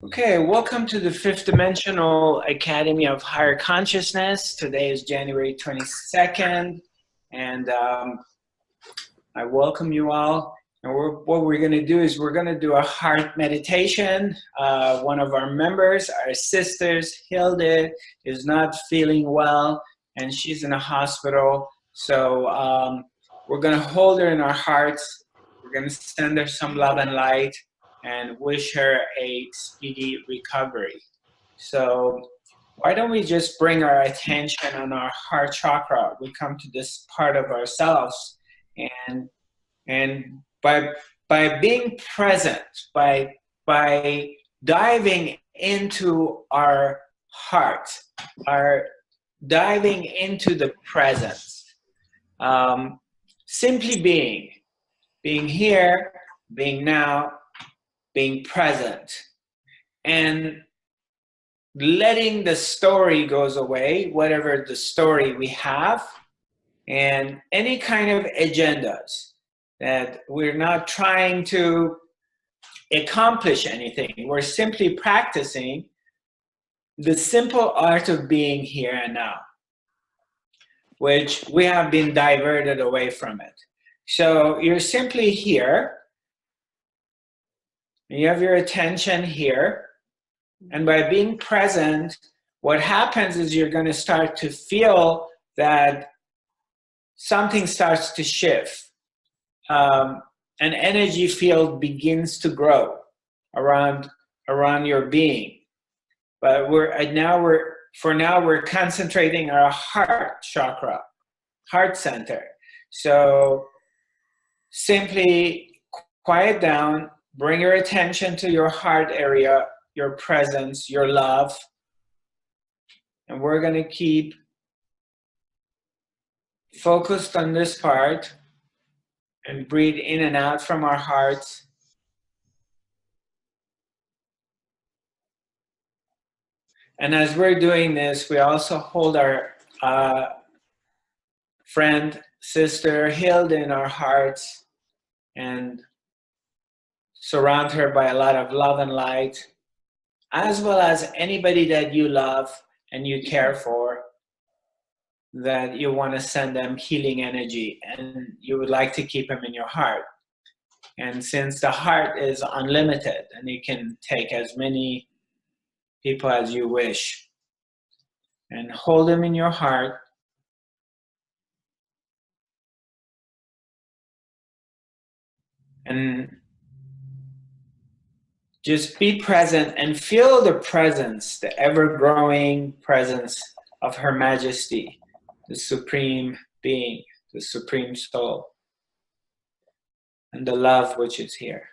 Okay, welcome to the Fifth Dimensional Academy of Higher Consciousness. Today is January 22nd, and I welcome you all. And what we're going to do is we're going to do a heart meditation. One of our members, our sisters, Hilde, is not feeling well, and she's in a hospital. So we're going to hold her in our hearts. We're going to send her some love and light and wish her a speedy recovery. So why don't we just bring our attention on our heart chakra? We come to this part of ourselves, and by being present, by diving into our heart, our diving into the presence, simply being here, being now, being present, and letting the story goes away, whatever the story we have, and any kind of agendas that we're not trying to accomplish anything. We're simply practicing the simple art of being here and now, which we have been diverted away from it. So you're simply here, you have your attention here, and by being present, what happens is you're going to start to feel that something starts to shift. An energy field begins to grow around your being. But we're concentrating our heart chakra, heart center. So simply quiet down, bring your attention to your heart area, your presence, your love, and we're going to keep focused on this part and breathe in and out from our hearts. And as we're doing this, we also hold our friend, sister, Hilde in our hearts and surround her by a lot of love and light, as well as anybody that you love and you care for, that you want to send them healing energy and you would like to keep them in your heart. And since the heart is unlimited and you can take as many people as you wish, and hold them in your heart. And just be present and feel the presence, the ever-growing presence of Her Majesty, the Supreme Being, the Supreme Soul, and the love which is here.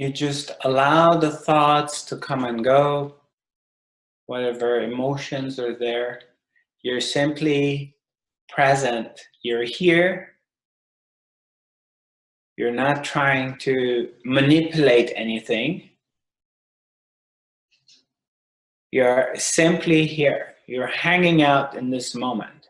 You just allow the thoughts to come and go, whatever emotions are there. You're simply present. You're here. You're not trying to manipulate anything. You're simply here. You're hanging out in this moment.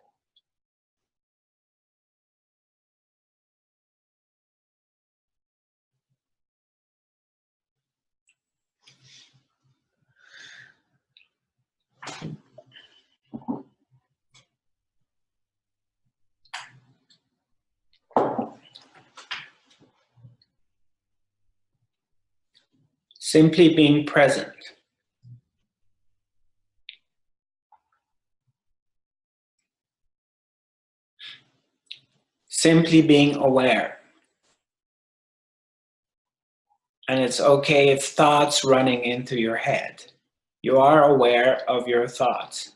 Simply being present. Simply being aware. And it's okay if thoughts running into your head. You are aware of your thoughts.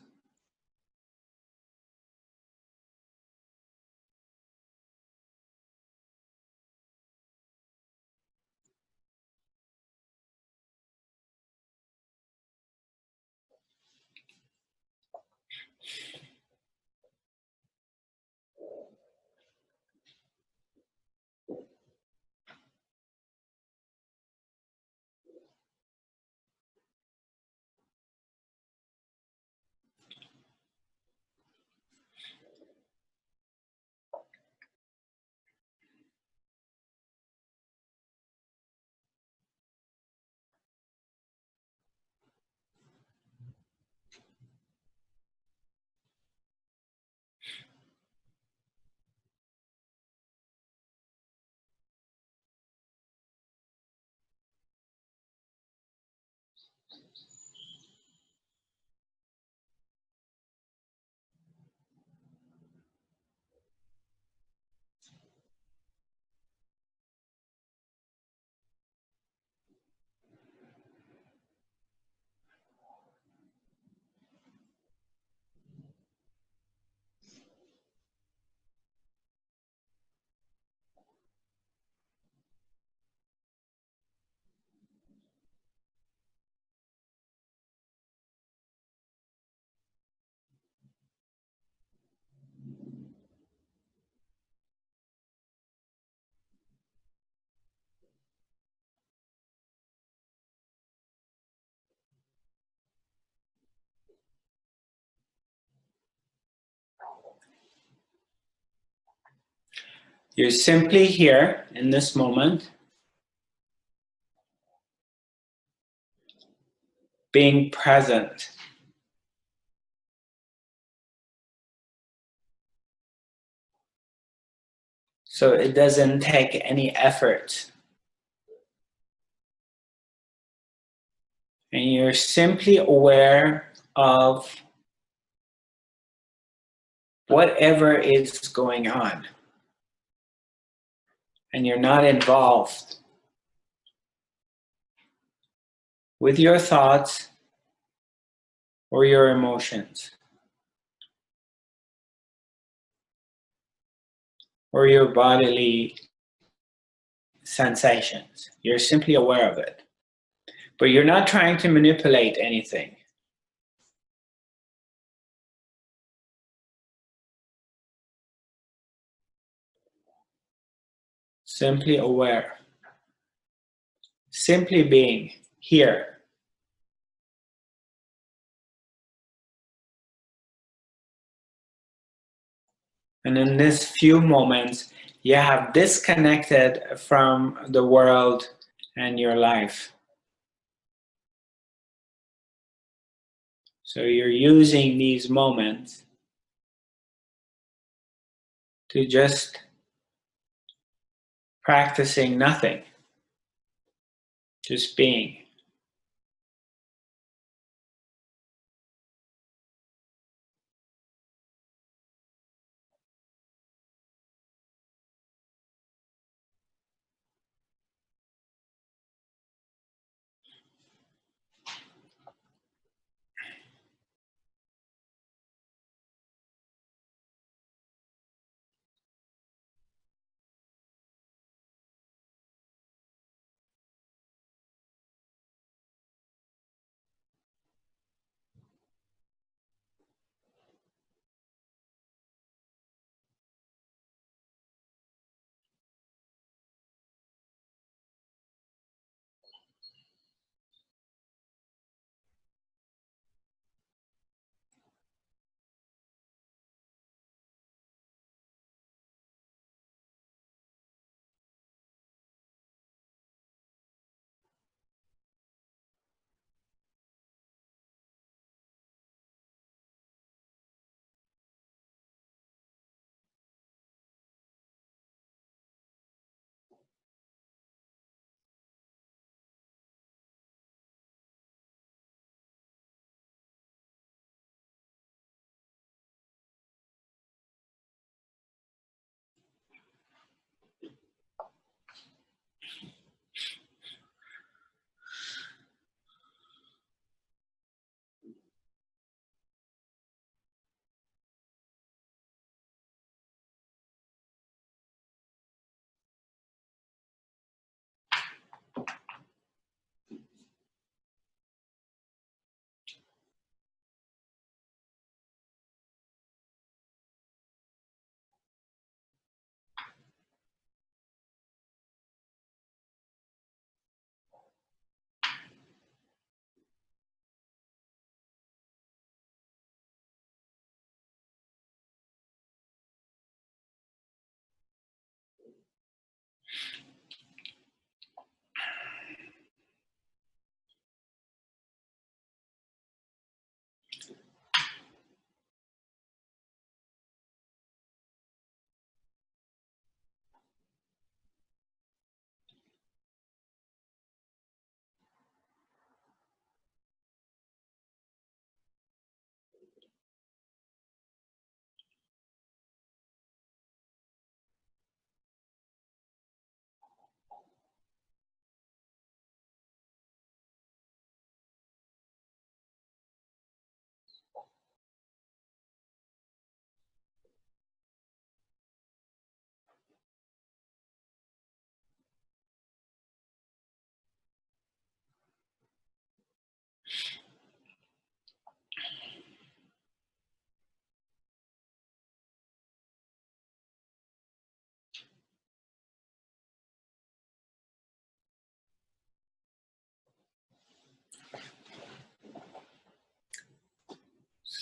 You're simply here in this moment, being present. So it doesn't take any effort. And you're simply aware of whatever is going on. And you're not involved with your thoughts or your emotions or your bodily sensations. You're simply aware of it. But you're not trying to manipulate anything. Simply aware. Simply being here. And in this few moments, you have disconnected from the world and your life. So you're using these moments to just practicing nothing, just being.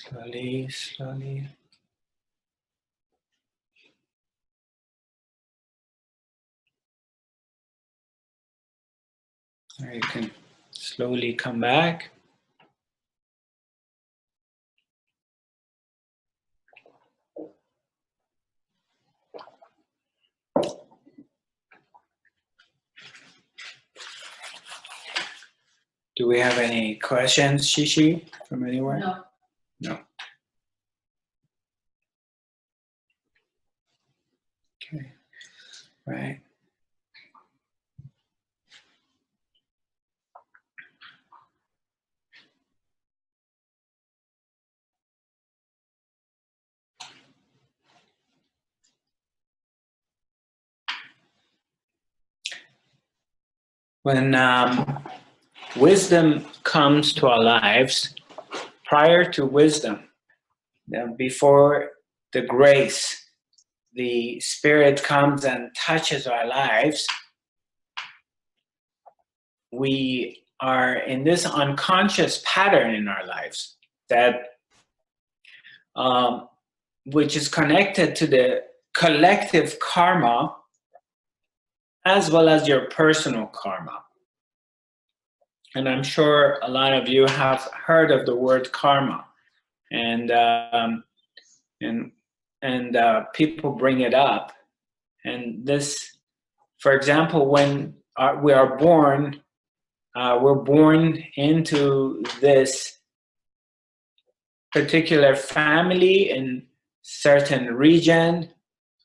Slowly, slowly. Or you can slowly come back. Do we have any questions, Shishi, from anywhere? No. No. Okay. Right. When wisdom comes to our lives, prior to wisdom, before the grace, the Spirit comes and touches our lives, we are in this unconscious pattern in our lives that which is connected to the collective karma as well as your personal karma. And I'm sure a lot of you have heard of the word karma, and people bring it up. And this, for example, when we are born, we're born into this particular family in certain region,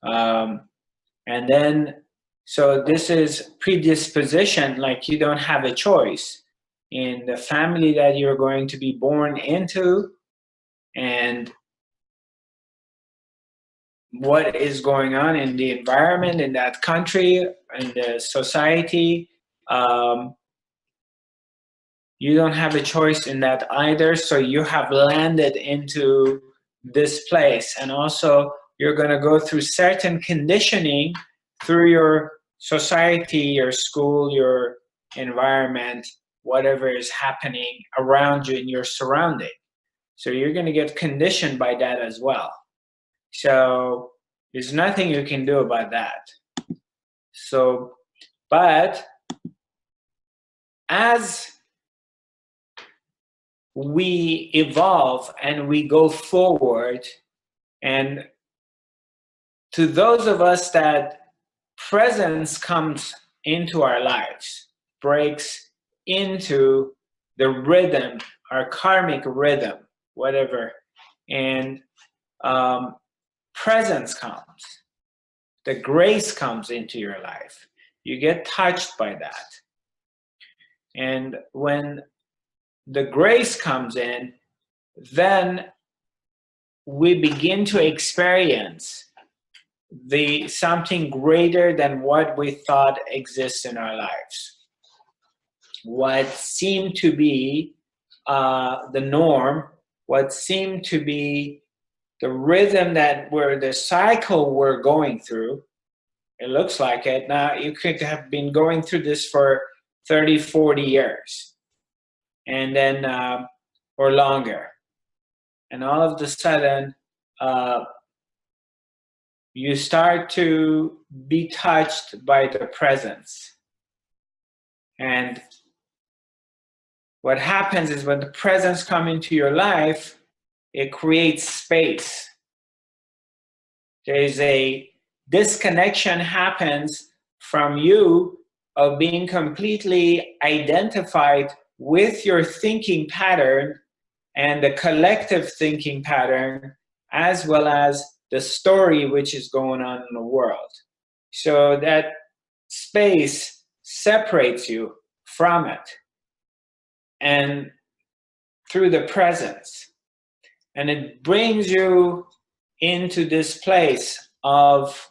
and then so this is predisposition, like you don't have a choice in the family that you're going to be born into, and what is going on in the environment in that country, in the society. You don't have a choice in that either, so you have landed into this place, and also you're going to go through certain conditioning through your society, your school, your environment, whatever is happening around you in your surrounding. So you're going to get conditioned by that as well. So there's nothing you can do about that. So, but as we evolve and we go forward, and to those of us that presence comes into our lives, breaks into the rhythm, our karmic rhythm, whatever, and presence comes, the grace comes into your life. You get touched by that. And when the grace comes in, then we begin to experience something greater than what we thought exists in our lives. What seemed to be the norm, what seemed to be the rhythm the cycle we're going through, it looks like it. Now, you could have been going through this for 30, 40 years, and then, or longer. And all of a sudden, you start to be touched by the presence. And what happens is when the presence comes into your life, it creates space. There's a disconnection happens from you of being completely identified with your thinking pattern and the collective thinking pattern, as well as the story which is going on in the world. So that space separates you from it and through the presence. And it brings you into this place of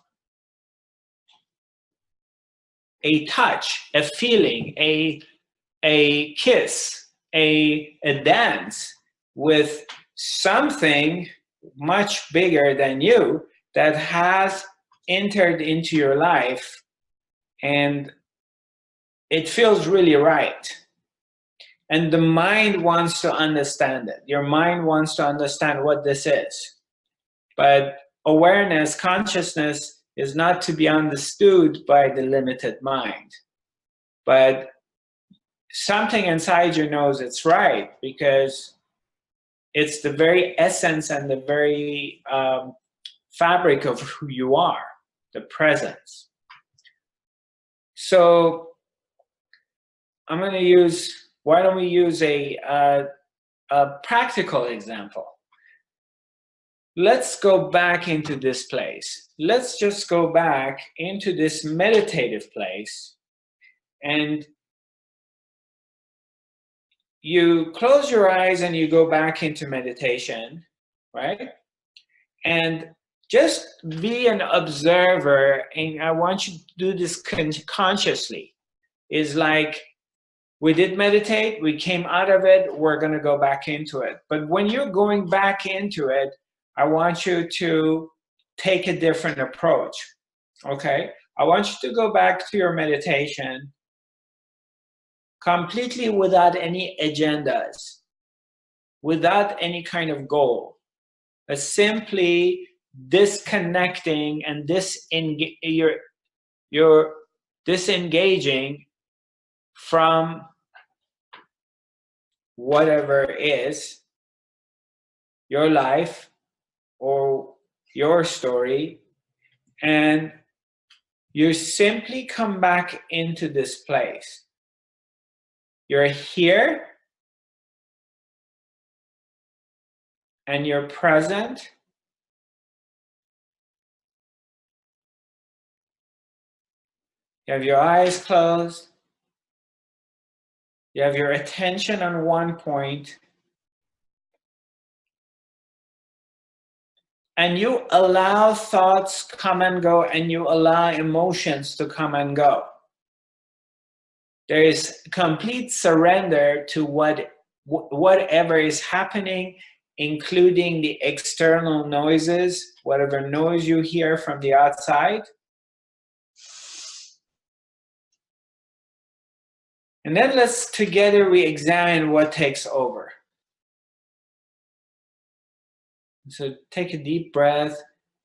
a touch, a feeling, a kiss, a dance with something much bigger than you that has entered into your life, and it feels really right. And the mind wants to understand it. Your mind wants to understand what this is. But awareness, consciousness, is not to be understood by the limited mind. But something inside you knows it's right, because it's the very essence and the very fabric of who you are, the presence. So I'm going to use, why don't we use a practical example? Let's go back into this place. Let's just go back into this meditative place, and you close your eyes and you go back into meditation, right? And just be an observer, and I want you to do this consciously. Is like, we did meditate, we came out of it, we're going to go back into it. But when you're going back into it, I want you to take a different approach, okay? I want you to go back to your meditation completely without any agendas, without any kind of goal, but simply disconnecting and you're disengaging from whatever is your life or your story, and you simply come back into this place. You're here and you're present. You have your eyes closed. You have your attention on one point. And you allow thoughts come and go, and you allow emotions to come and go. There is complete surrender to whatever is happening, including the external noises, whatever noise you hear from the outside. And then let's together re-examine what takes over. So take a deep breath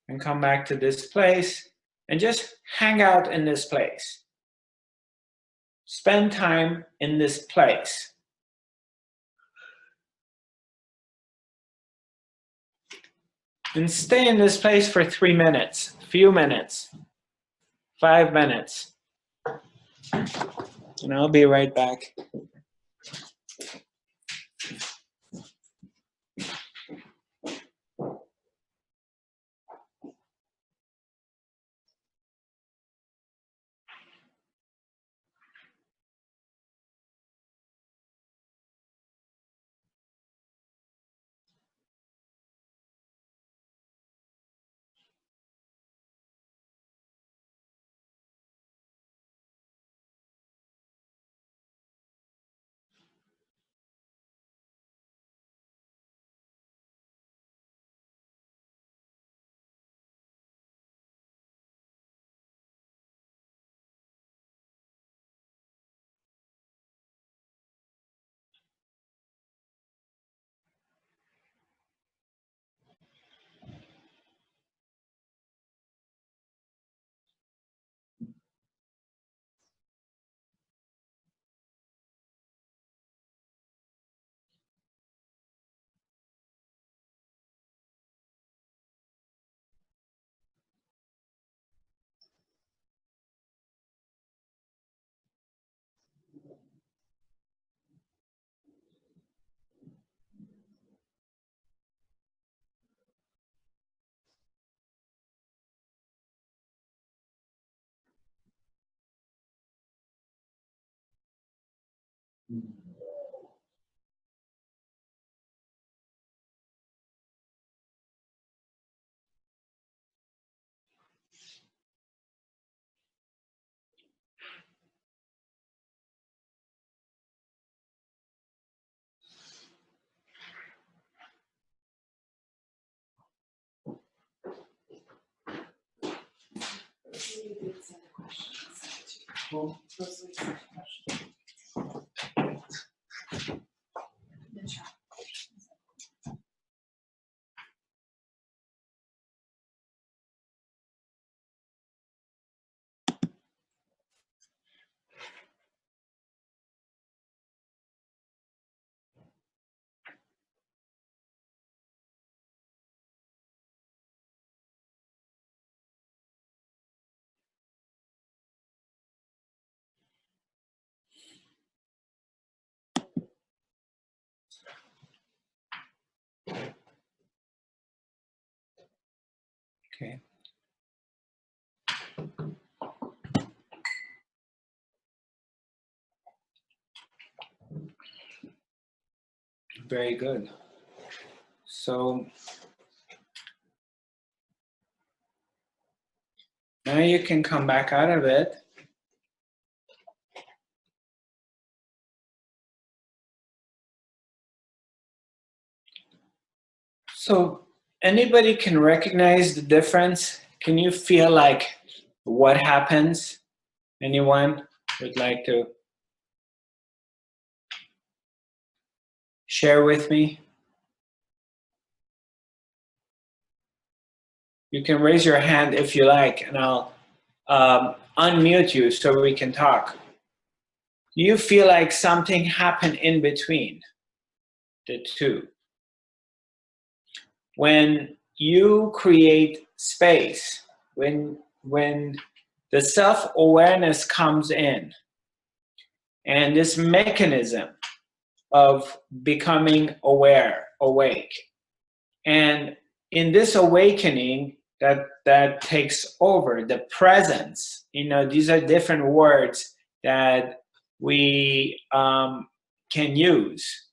and come back to this place and just hang out in this place. Spend time in this place. And stay in this place for 3 minutes, few minutes, 5 minutes. And I'll be right back. Okay. Very good. So now you can come back out of it. So anybody can recognize the difference? Can you feel like what happens? Anyone would like to share with me? You can raise your hand if you like, and I'll unmute you so we can talk. Do you feel like something happened in between the two? When you create space, when the self-awareness comes in, and this mechanism of becoming aware, awake, and in this awakening that takes over, the presence, you know, these are different words that we can use.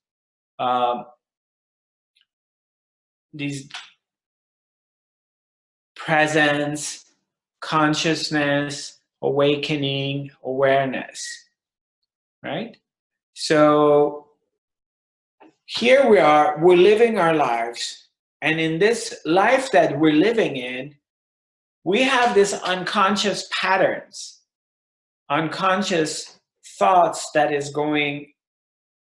These presence, consciousness, awakening, awareness, right? So here we are, we're living our lives, and in this life that we're living in, we have this unconscious patterns, unconscious thoughts that is going,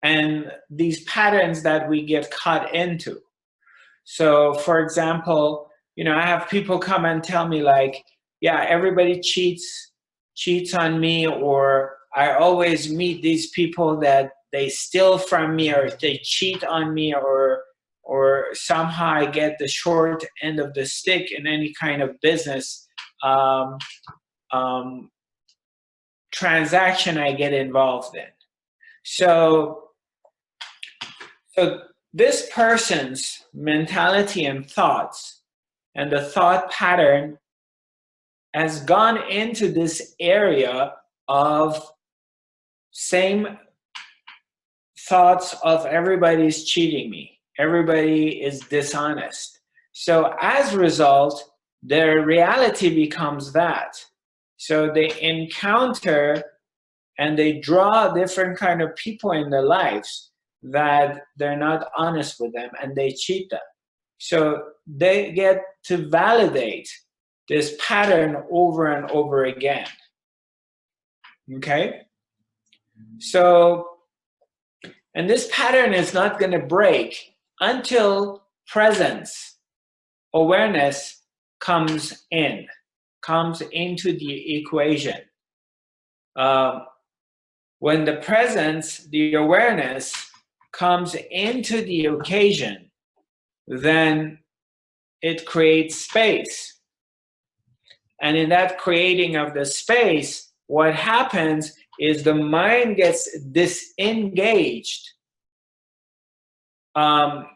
and these patterns that we get caught into. So for example, you know, I have people come and tell me like, yeah, everybody cheats on me, or I always meet these people that they steal from me, or they cheat on me, or somehow I get the short end of the stick in any kind of business transaction I get involved in. So this person's mentality and thoughts and the thought pattern has gone into this area of same thoughts of everybody's cheating me, everybody is dishonest. So as a result, their reality becomes that. So they encounter and they draw different kind of people in their lives that they're not honest with them, and they cheat them. So they get to validate this pattern over and over again. Okay? So, and this pattern is not going to break until presence, awareness comes into the equation. When the presence, the awareness comes into the occasion, then it creates space. And in that creating of the space, what happens is the mind gets disengaged. The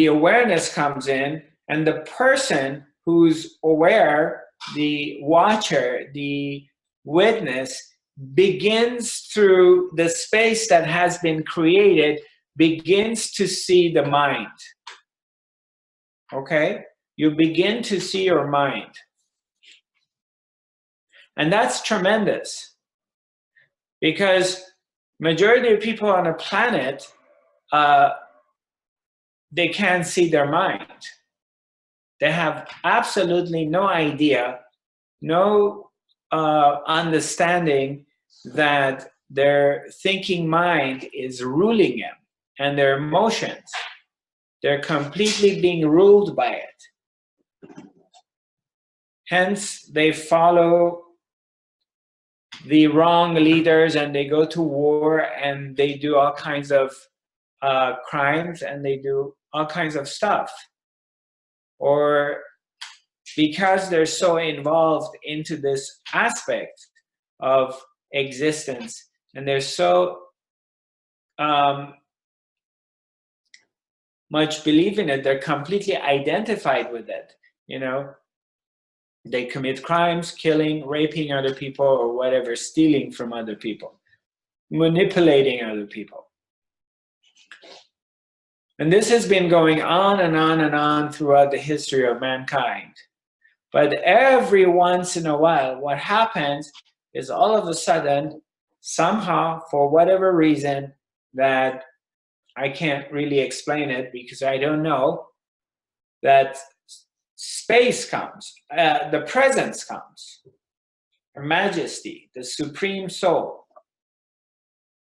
awareness comes in, and the person who's aware, the watcher, the witness, begins through the space that has been created, begins to see the mind. Okay? You begin to see your mind. And that's tremendous, because majority of people on the planet, they can't see their mind. They have absolutely no idea, no understanding that their thinking mind is ruling them, and their emotions, they're completely being ruled by it. Hence, they follow the wrong leaders, and they go to war, and they do all kinds of crimes, and they do all kinds of stuff. Or because they're so involved into this aspect of existence, and they're so much believe in it, they're completely identified with it. you know, they commit crimes, killing, raping other people, or whatever, stealing from other people, manipulating other people. And this has been going on and on and on throughout the history of mankind. But every once in a while, what happens is all of a sudden, somehow, for whatever reason that I can't really explain it because I don't know, that space comes, the presence comes, her majesty, the supreme soul,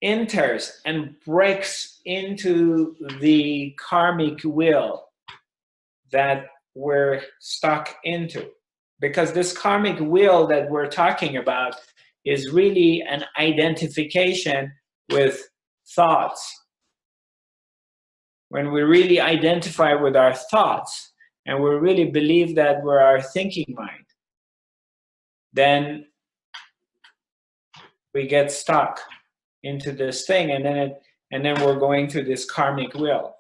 enters and breaks into the karmic wheel that we're stuck into. Because this karmic wheel that we're talking about is really an identification with thoughts. When we really identify with our thoughts and we really believe that we're our thinking mind, then we get stuck into this thing, and then we're going through this karmic wheel.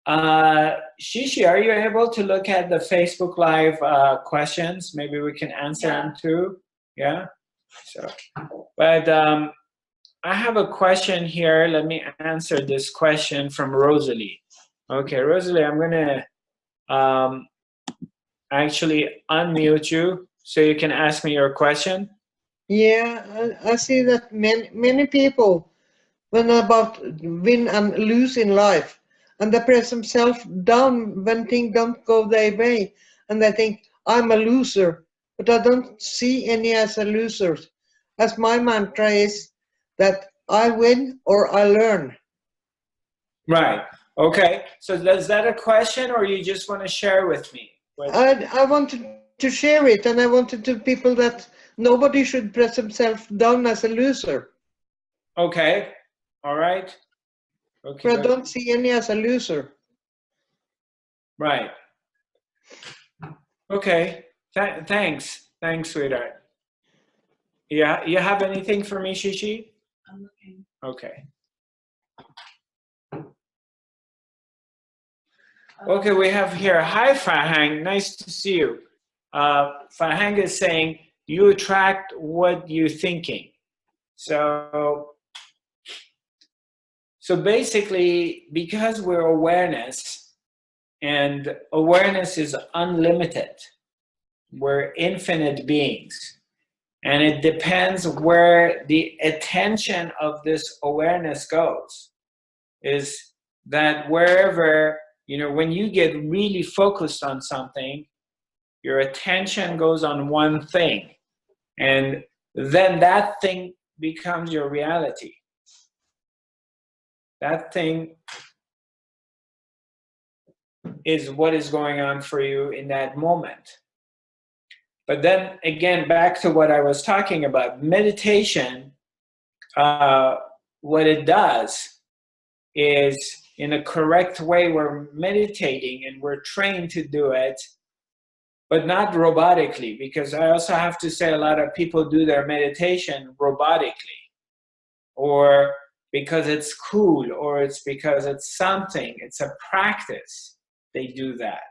Shishi, are you able to look at the Facebook Live questions? Maybe we can answer them too. Yeah. So, but I have a question here. Let me answer this question from Rosalie. Okay, Rosalie, I'm gonna actually unmute you so you can ask me your question. Yeah, I see that many people, when about win and lose in life, and they press themselves down when things don't go their way, and they think, I'm a loser, but I don't see any as a loser. As my mantra is that I win or I learn. Right. Okay. So is that a question, or you just want to share with me? I wanted to share it, and I wanted to people that nobody should press himself down as a loser. Okay. All right. Okay. But I don't see any as a loser. Right. Okay. Thanks. Thanks, sweetheart. Yeah. You have anything for me, Shishi? I'm looking. Okay. Okay, we have here, hi Fahang, nice to see you. Fahang is saying, you attract what you're thinking. So basically, because we're awareness, and awareness is unlimited, we're infinite beings. And it depends where the attention of this awareness goes. Is that wherever, you know, when you get really focused on something, your attention goes on one thing, and then that thing becomes your reality. That thing is what is going on for you in that moment. But then again, back to what I was talking about, meditation, what it does is, in a correct way, we're meditating and we're trained to do it, but not robotically, because I also have to say a lot of people do their meditation robotically, or because it's cool, or it's because it's something, it's a practice, they do that.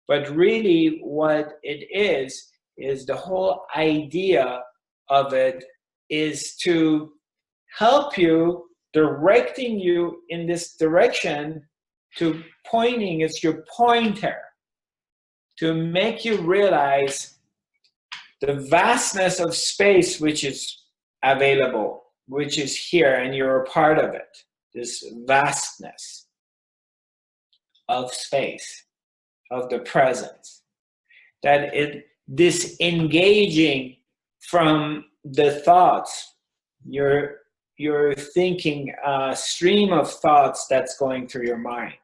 But really what it is the whole idea of it is to help you, directing you in this direction, to pointing, it's your pointer, to make you realize the vastness of space which is available, which is here, and you're a part of it. This vastness of space, of the presence. That it disengaging from the thoughts, you're thinking a stream of thoughts that's going through your mind,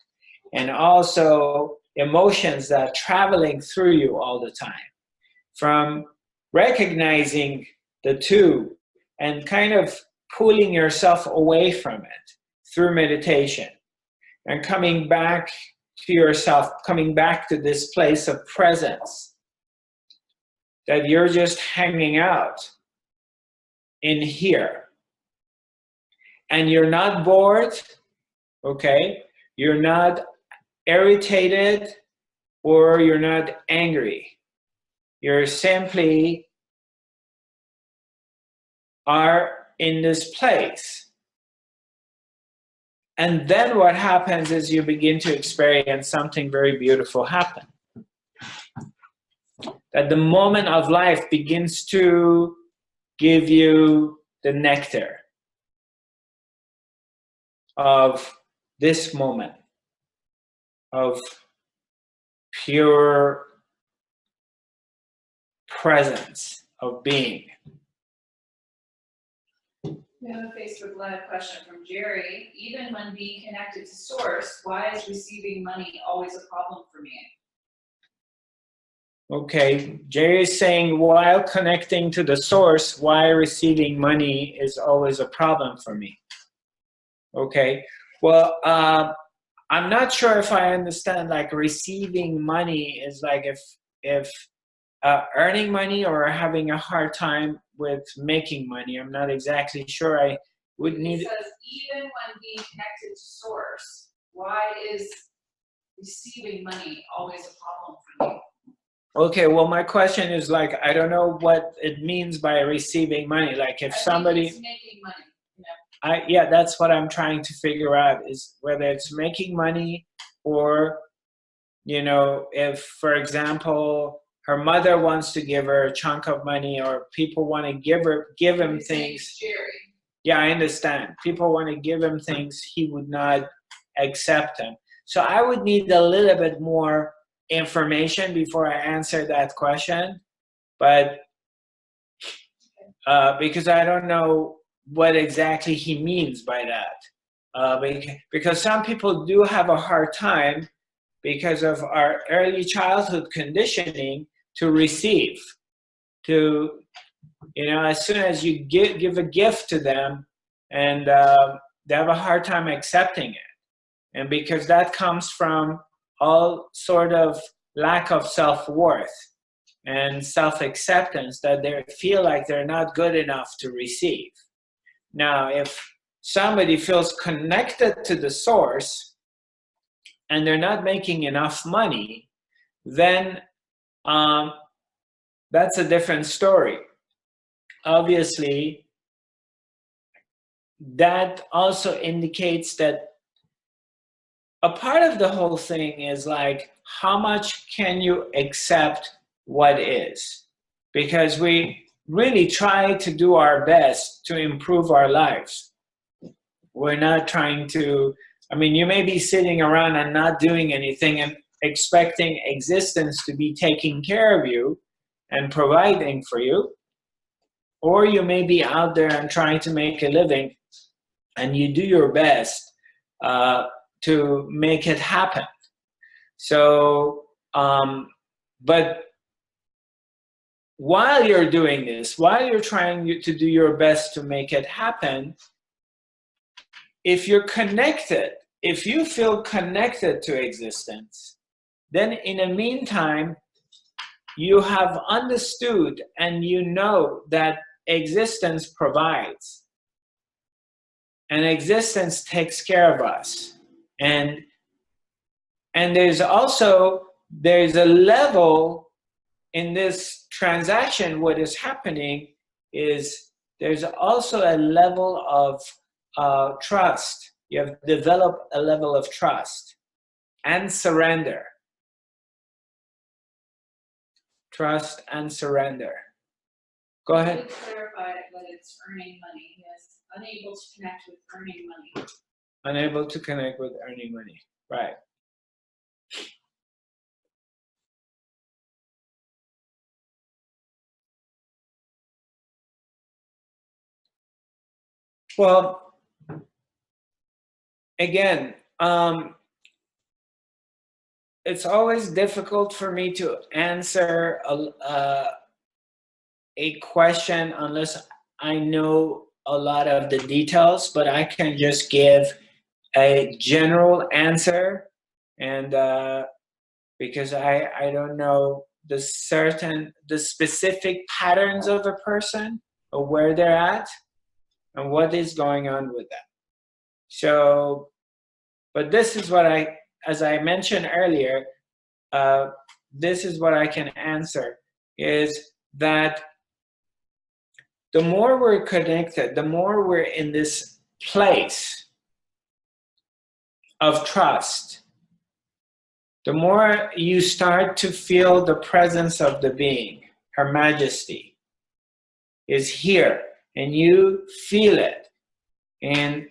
and also emotions that are traveling through you all the time. From recognizing the two and kind of pulling yourself away from it through meditation, and coming back to yourself, coming back to this place of presence, that you're just hanging out in here. And you're not bored, okay? You're not irritated, or you're not angry. You're simply are in this place. And then what happens is you begin to experience something very beautiful happen. That the moment of life begins to give you the nectar of this moment of pure presence of being. We have a Facebook Live question from Jerry. Even when being connected to Source, why is receiving money always a problem for me? Okay, Jerry is saying while connecting to the Source, why receiving money is always a problem for me. Okay, well, I'm not sure if I understand, like receiving money is like if earning money or having a hard time with making money. I'm not exactly sure. I would need. It says even when being connected to Source, why is receiving money always a problem for me? Okay, well, my question is like, I don't know what it means by receiving money. Like if somebody. It's making money. Yeah, that's what I'm trying to figure out, is whether it's making money or, you know, if, for example, her mother wants to give her a chunk of money, or people want to give him things. Jerry. Yeah, I understand. People want to give him things, he would not accept them. So I would need a little bit more information before I answer that question, but because I don't know what exactly he means by that. Because some people do have a hard time because of our early childhood conditioning to receive, to, you know, as soon as you give a gift to them, and they have a hard time accepting it. And because that comes from all sort of lack of self-worth and self-acceptance, that they feel like they're not good enough to receive. Now, if somebody feels connected to the Source and they're not making enough money, then that's a different story. Obviously, that also indicates that a part of the whole thing is like, how much can you accept what is? Because we really try to do our best to improve our lives. We're not trying to, I mean, you may be sitting around and not doing anything and expecting existence to be taking care of you and providing for you. Or you may be out there and trying to make a living, and you do your best to make it happen. So, but while you're doing this, while you're trying to do your best to make it happen, if you're connected, if you feel connected to existence, then in the meantime, you have understood and you know that existence provides. And existence takes care of us. And there's a level in this transaction. What is happening is there's also a level of trust. You have developed a level of trust and surrender. Trust and surrender. Go ahead. To clarify that it's earning money. Yes, unable to connect with earning money. Unable to connect with earning money. Right. Well, again, it's always difficult for me to answer a question unless I know a lot of the details, but I can just give a general answer, and because I don't know the specific patterns of a person or where they're at and what is going on with them. So, but this is what as I mentioned earlier, this is what I can answer, is that the more we're connected, the more we're in this place of trust, the more you start to feel the presence of the being. Her Majesty is here, and you feel it, and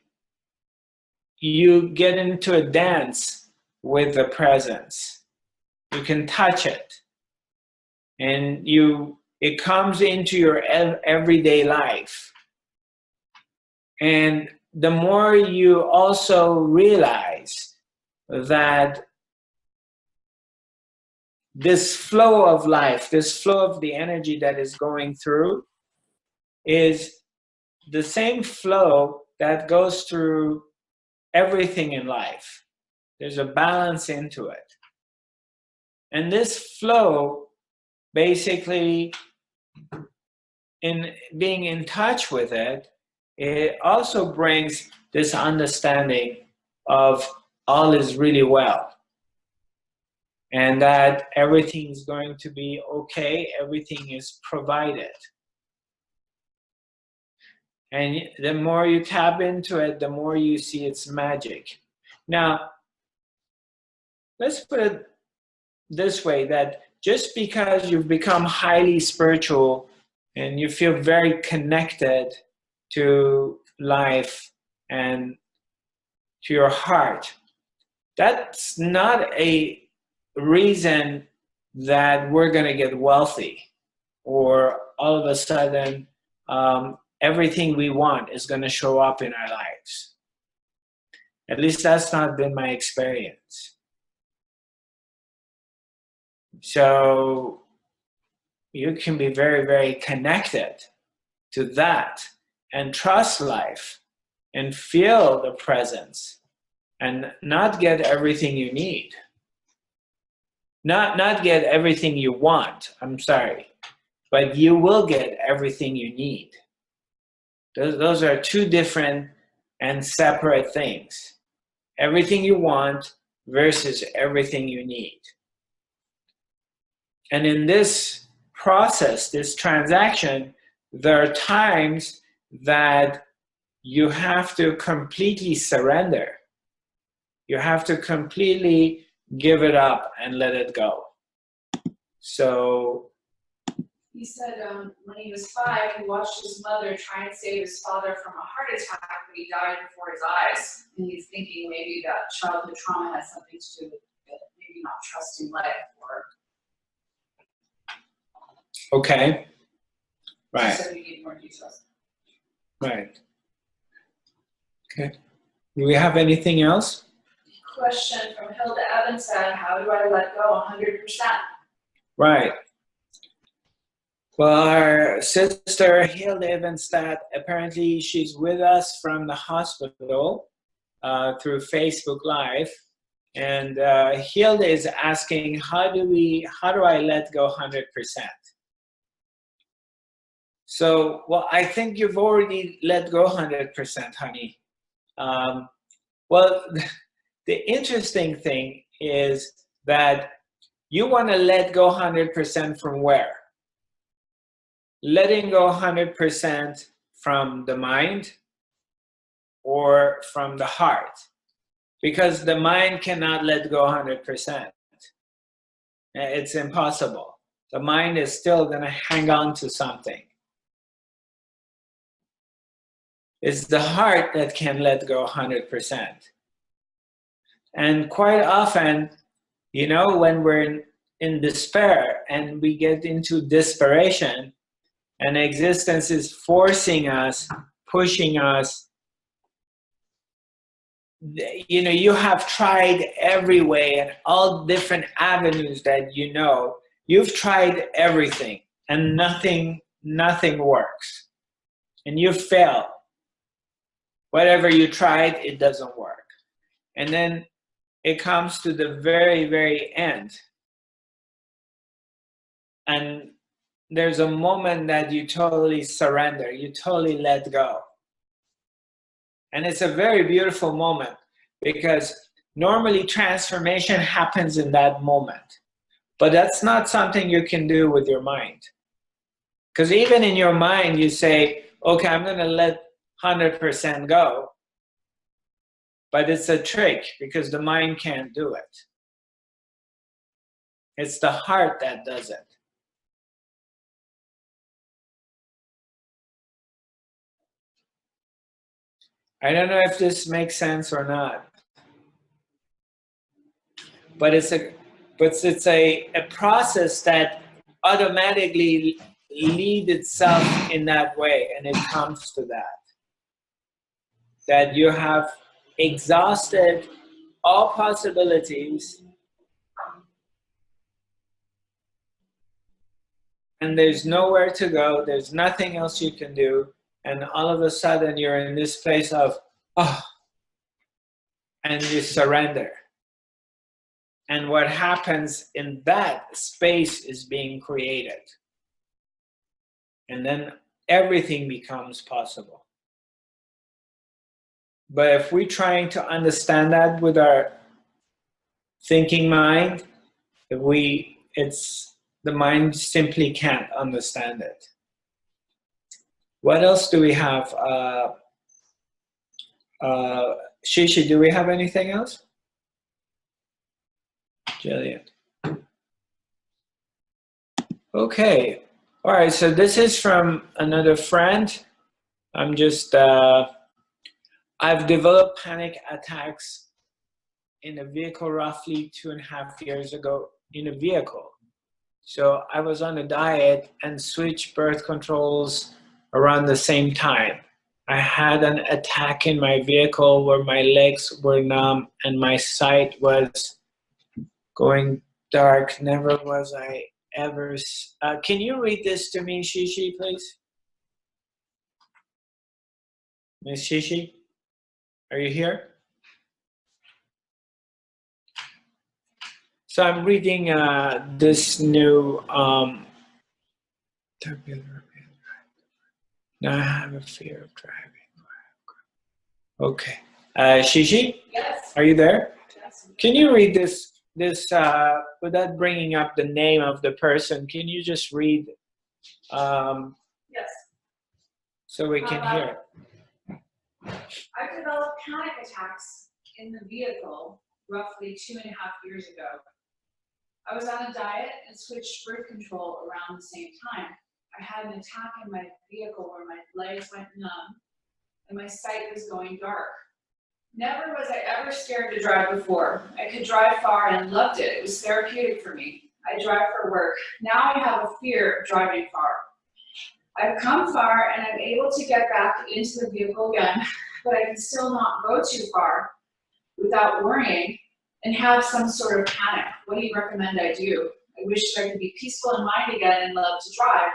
you get into a dance with the presence. You can touch it, and it comes into your everyday life. And the more you also realize that this flow of life, this flow of the energy that is going through, is the same flow that goes through everything in life. There's a balance into it. And this flow, basically, in being in touch with it, it also brings this understanding of all is really well, and that everything is going to be okay, everything is provided. And the more you tap into it, the more you see its magic. Now, let's put it this way, that just because you've become highly spiritual and you feel very connected to life and to your heart, that's not a reason that we're going to get wealthy, or all of a sudden everything we want is going to show up in our lives. At least that's not been my experience. So you can be very, very connected to that and trust life and feel the presence and not get everything you need. Not get everything you want, I'm sorry, but you will get everything you need. Those are two different and separate things. Everything you want versus everything you need. And in this process, this transaction, there are times that you have to completely surrender. You have to completely give it up and let it go. So he said when he was 5, he watched his mother try and save his father from a heart attack, but he died before his eyes. And he's thinking maybe that childhood trauma has something to do with it, maybe not trusting life, or okay, right. So you need more details. Right. Okay. Do we have anything else? Question from Hilda Evanstad: how do I let go 100%? Right. Well, our sister Hilda Evanstad, apparently she's with us from the hospital through Facebook Live. And Hilda is asking, how do I let go 100%? So, well, I think you've already let go 100%, honey. Well, the interesting thing is that you want to let go 100% from where? Letting go 100% from the mind or from the heart? Because the mind cannot let go 100%. It's impossible. The mind is still going to hang on to something. It's the heart that can let go 100%. And quite often, you know, when we're in despair and we get into desperation, and existence is forcing us, pushing us, you know, you have tried every way and all different avenues that you know. You've tried everything and nothing works. And you fail. Whatever you tried, it doesn't work. And then it comes to the very, very end. And there's a moment that you totally surrender, you totally let go. And it's a very beautiful moment, because normally transformation happens in that moment. But that's not something you can do with your mind. Because even in your mind, you say, okay, I'm going to let 100% go. But it's a trick because the mind can't do it. It's the heart that does it. I don't know if this makes sense or not. But it's a process that automatically leads itself in that way, and it comes to that you have exhausted all possibilities, and there's nowhere to go, there's nothing else you can do, and all of a sudden you're in this place of, oh, and you surrender. And what happens in that space is being created. And then everything becomes possible. But if we're trying to understand that with our thinking mind, the mind simply can't understand it. What else do we have? Shishi, do we have anything else? Jillian. Okay. All right, so this is from another friend. I've developed panic attacks in a vehicle roughly 2.5 years ago in a vehicle. So I was on a diet and switched birth controls around the same time. I had an attack in my vehicle where my legs were numb and my sight was going dark. Never was I ever. Can you read this to me, Shishi, please? Miss Shishi, are you here? So I'm reading this new. Now I have a fear of driving. Okay, Shishi, Yes. are you there? Yes. Can you read this without bringing up the name of the person? Can you just read Yes. so we can hear it? I developed panic attacks in the vehicle roughly 2.5 years ago. I was on a diet and switched birth control around the same time. I had an attack in my vehicle where my legs went numb and my sight was going dark. Never was I ever scared to drive before. I could drive far and loved it. It was therapeutic for me. I drive for work. Now I have a fear of driving far. I've come far and I'm able to get back into the vehicle again, but I can still not go too far without worrying and have some sort of panic. What do you recommend I do? I wish I could be peaceful in mind again and love to drive.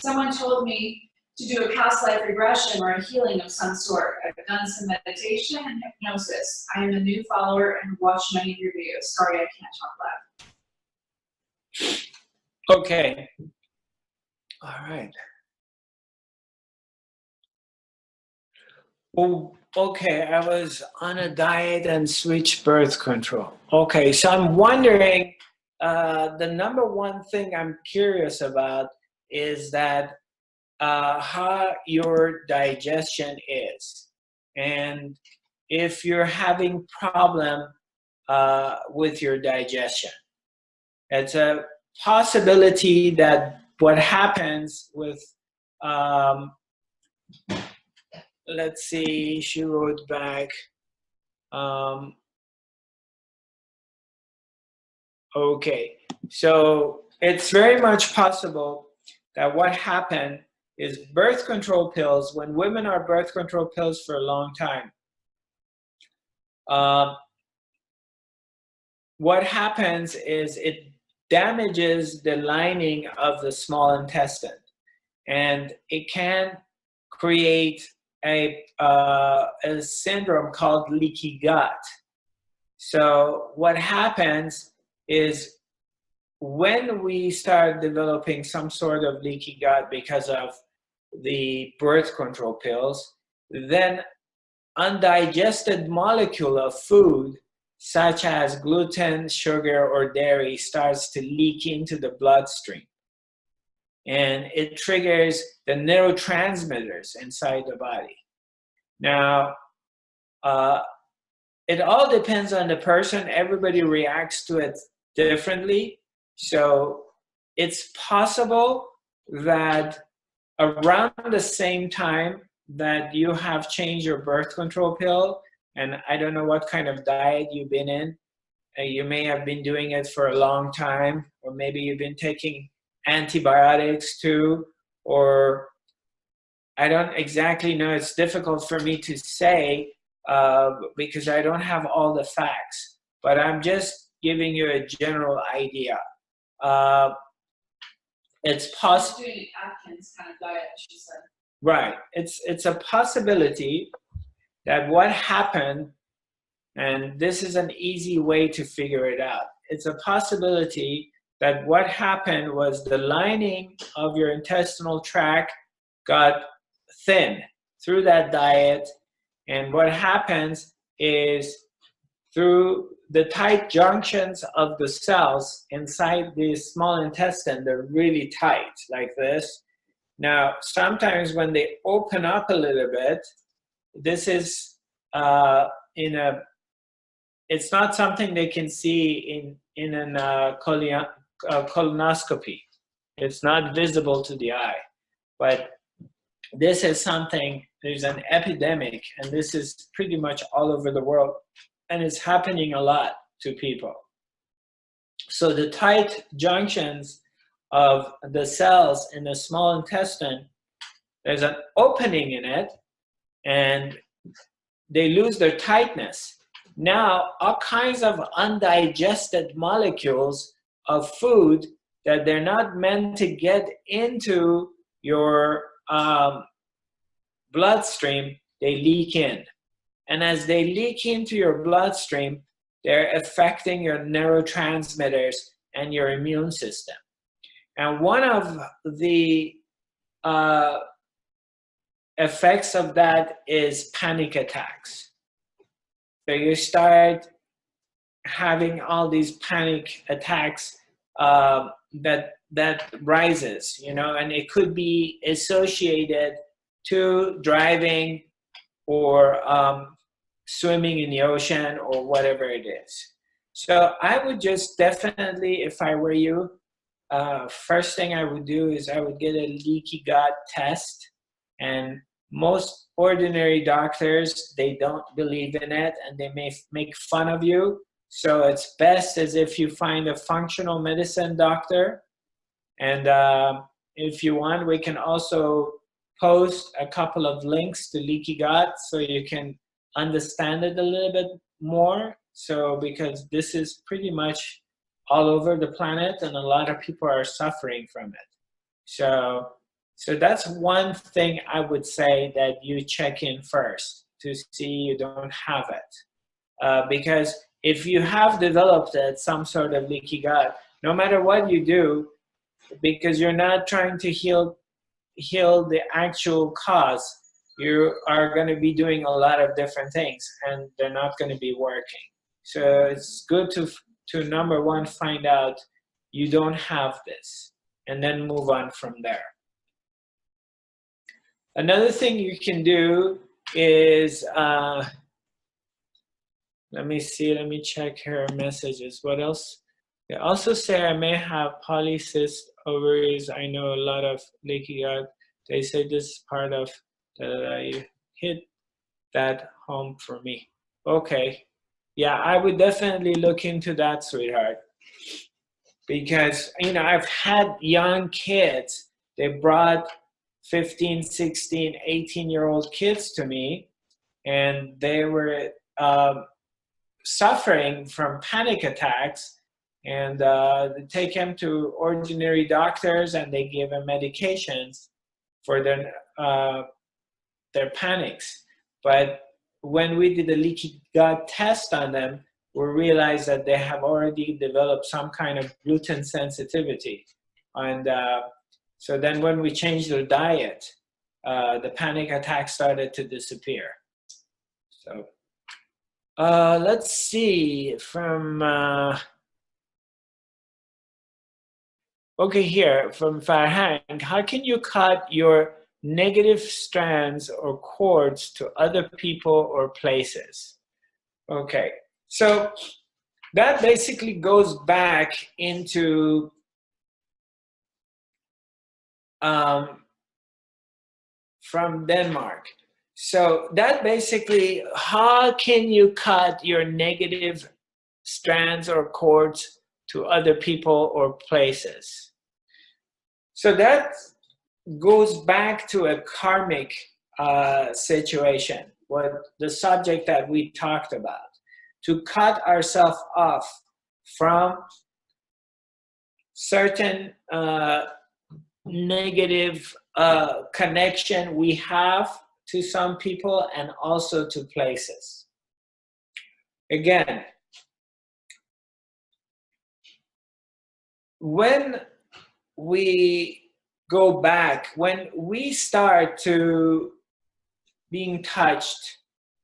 Someone told me to do a past life regression or a healing of some sort. I've done some meditation and hypnosis. I am a new follower and watch many of your videos. Sorry, I can't talk loud. Okay. All right. Well, okay, I was on a diet and switched birth control. Okay, so I'm wondering, the number one thing I'm curious about is that how your digestion is. And if you're having problem with your digestion. It's a possibility that what happens with let's see, she wrote back. Okay, so it's very much possible that what happened is birth control pills, when women are birth control pills for a long time, what happens is it damages the lining of the small intestine, and it can create a syndrome called leaky gut. So what happens is when we start developing some sort of leaky gut because of the birth control pills, then undigested molecule of food such as gluten, sugar, or dairy, starts to leak into the bloodstream. And it triggers the neurotransmitters inside the body. Now, it all depends on the person. Everybody reacts to it differently. So it's possible that around the same time that you have changed your birth control pill, and I don't know what kind of diet you've been in, you may have been doing it for a long time, or maybe you've been taking antibiotics too, or I don't exactly know. It's difficult for me to say because I don't have all the facts, but I'm just giving you a general idea. It's possible. Doing Atkins kind of diet, she said. Right. It's a possibility that what happened, and this is an easy way to figure it out. It's a possibility that what happened was the lining of your intestinal tract got thin through that diet, and what happens is through the tight junctions of the cells inside the small intestine, they're really tight like this. Now, sometimes when they open up a little bit, this is it's not something they can see in a colonoscopy. It's not visible to the eye, but this is something, there's an epidemic, and this is pretty much all over the world, and it's happening a lot to people. So the tight junctions of the cells in the small intestine, there's an opening in it, and they lose their tightness. Now, all kinds of undigested molecules of food that they're not meant to get into your bloodstream, they leak in. And as they leak into your bloodstream, they're affecting your neurotransmitters and your immune system. And one of the effects of that is panic attacks. So you start having all these panic attacks that rises, you know, and it could be associated to driving or swimming in the ocean or whatever it is. So I would just definitely, if I were you, first thing I would do is I would get a leaky gut test, and most ordinary doctors, they don't believe in it and they may make fun of you. So it's best as if you find a functional medicine doctor. And if you want, we can also post a couple of links to leaky gut so you can understand it a little bit more. So because this is pretty much all over the planet and a lot of people are suffering from it. So that's one thing I would say that you check in first to see you don't have it. Because if you have developed it, some sort of leaky gut, no matter what you do, because you're not trying to heal the actual cause, you are going to be doing a lot of different things and they're not going to be working. So it's good to number one, find out you don't have this and then move on from there. Another thing you can do is, let me check her messages. What else? They also say I may have polycystic ovaries. I know a lot of leaky gut. They say this is part of that. You hit that home for me. Okay. Yeah, I would definitely look into that, sweetheart. Because, you know, I've had young kids. They brought 15, 16, 18-year-old kids to me, and they were suffering from panic attacks, and they take them to ordinary doctors and they give them medications for their panics. But when we did a leaky gut test on them, we realized that they have already developed some kind of gluten sensitivity. And so then when we changed their diet, the panic attacks started to disappear. So Let's see from, okay, here from Farhang, how can you cut your negative strands or cords to other people or places? Okay, so that basically goes back into from Denmark. So that basically, how can you cut your negative strands or cords to other people or places? So that goes back to a karmic situation, what the subject that we talked about, to cut ourselves off from certain negative connection we have to some people and also to places. Again, when we go back, when we start to being touched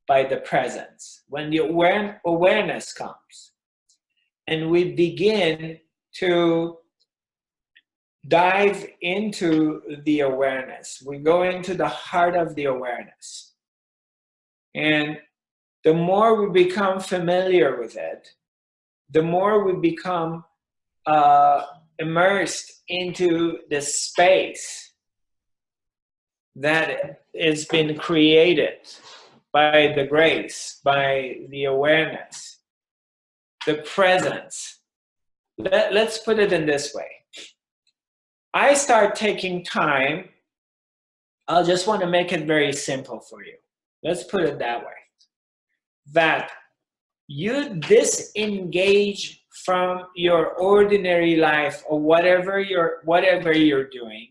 by the presence, when the awareness comes, and we begin to dive into the awareness, we go into the heart of the awareness. And the more we become familiar with it, the more we become immersed into the space that has been created by the grace, by the awareness, the presence. Let's put it in this way. I start taking time. I just want to make it very simple for you. Let's put it that way. That you disengage from your ordinary life or whatever you're doing,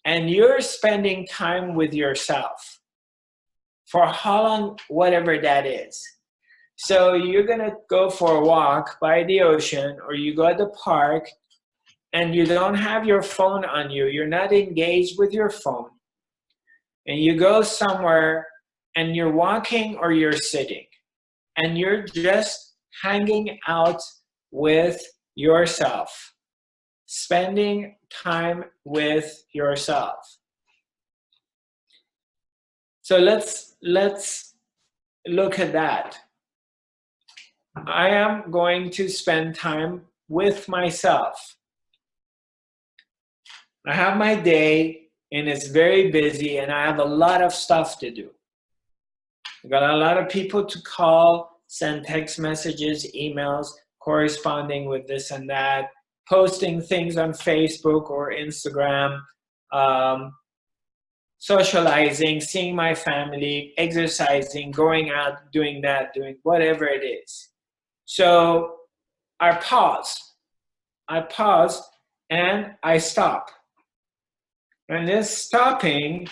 and you're spending time with yourself for how long, whatever that is. So you're gonna go for a walk by the ocean, or you go to the park, and you don't have your phone on you, you're not engaged with your phone, and you go somewhere and you're walking or you're sitting, and you're just hanging out with yourself, spending time with yourself. So let's look at that. I am going to spend time with myself. I have my day and it's very busy and I have a lot of stuff to do. I've got a lot of people to call, send text messages, emails, corresponding with this and that, posting things on Facebook or Instagram, socializing, seeing my family, exercising, going out, doing that, doing whatever it is. So I pause and I stop. And this stopping,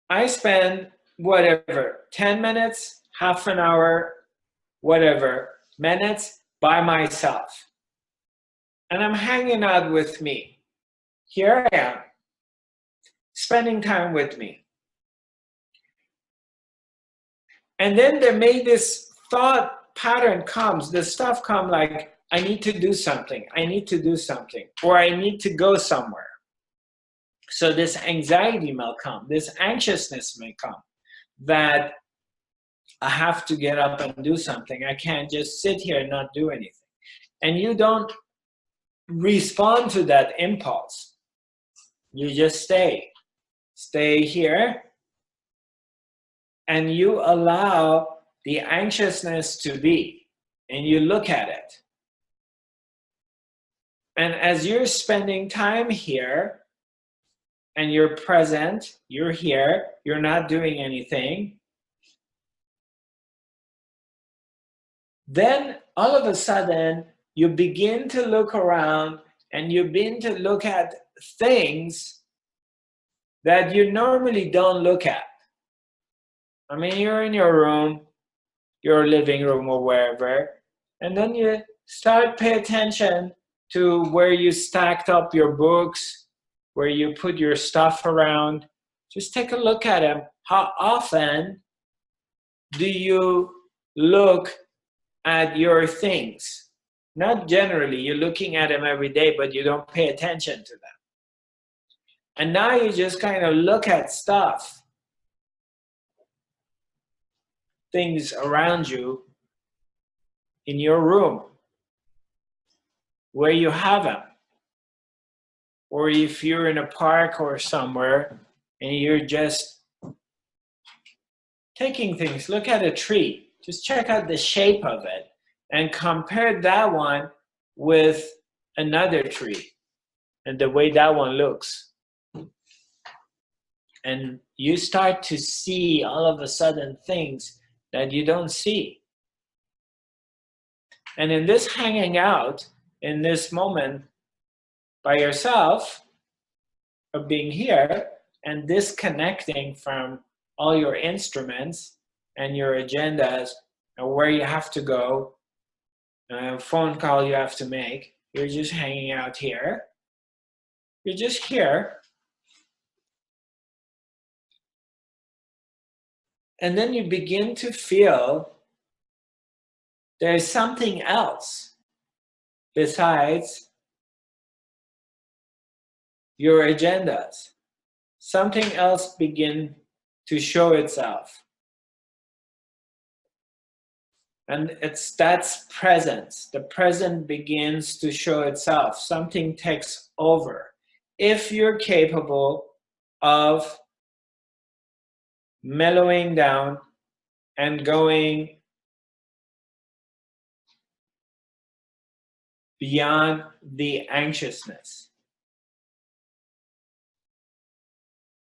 I spend whatever, 10 minutes, half an hour, whatever, minutes by myself. And I'm hanging out with me. Here I am, spending time with me. And then there may this thought pattern comes, the stuff come like, I need to do something, I need to do something, or I need to go somewhere. So this anxiety may come, this anxiousness may come, that I have to get up and do something. I can't just sit here and not do anything. And you don't respond to that impulse. You just stay here, and you allow the anxiousness to be, and you look at it. And as you're spending time here, and you're present, you're here, you're not doing anything, then all of a sudden you begin to look around and you begin to look at things that you normally don't look at. I mean, you're in your room, your living room or wherever, and then you start pay attention to where you stacked up your books, where you put your stuff around. Just take a look at them. How often do you look at your things? Not generally, you're looking at them every day, but you don't pay attention to them. And now you just kind of look at stuff, things around you in your room, where you have them. Or if you're in a park or somewhere and you're just taking things, look at a tree, just check out the shape of it and compare that one with another tree and the way that one looks. And you start to see all of a sudden things that you don't see. And in this hanging out, in this moment by yourself, of being here and disconnecting from all your instruments and your agendas and where you have to go, a phone call you have to make, you're just hanging out here. You're just here. And then you begin to feel there's something else besides your agendas. Something else begin to show itself. And that's presence. The present begins to show itself. Something takes over. If you're capable of mellowing down and going beyond the anxiousness.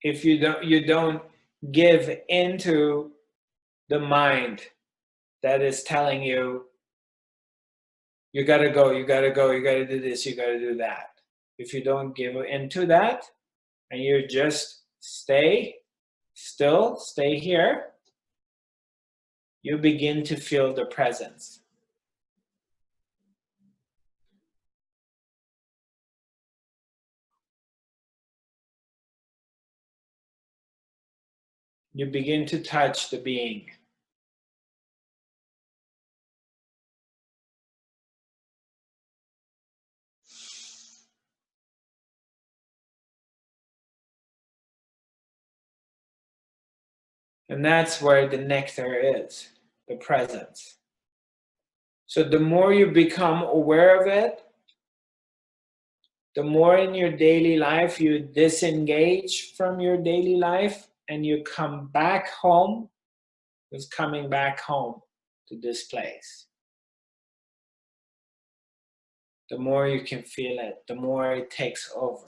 If you don't give into the mind that is telling you, you gotta go, you gotta go, you gotta do this, you gotta do that. If you don't give into that, and you just stay still, stay here, you begin to feel the presence. You begin to touch the being. And that's where the nectar is, the presence. So the more you become aware of it, the more in your daily life you disengage from your daily life and you come back home, it's coming back home to this place. The more you can feel it, the more it takes over.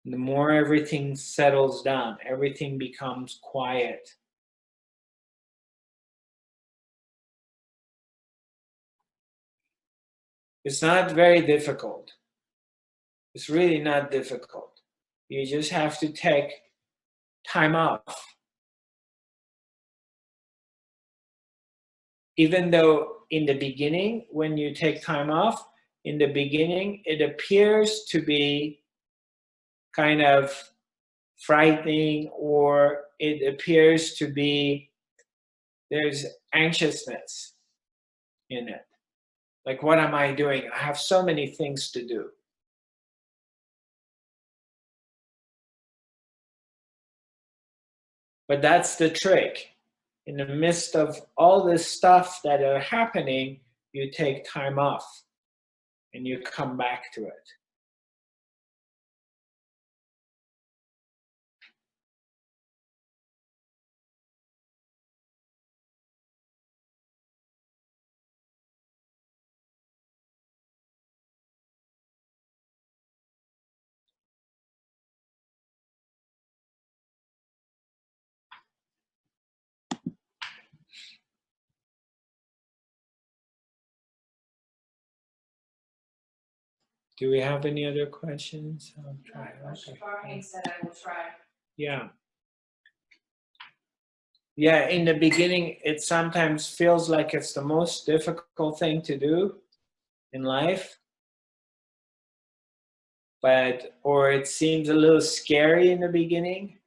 The more everything settles down, everything becomes quiet. It's not very difficult. It's really not difficult. You just have to take time off. Even though in the beginning, when you take time off, in the beginning, it appears to be kind of frightening, or it appears to be, there's anxiousness in it. Like, what am I doing? I have so many things to do. But that's the trick. In the midst of all this stuff that are happening, you take time off and you come back to it. Do we have any other questions? I'll try. He said I will try. Yeah. Yeah, in the beginning, it sometimes feels like it's the most difficult thing to do in life. Or it seems a little scary in the beginning.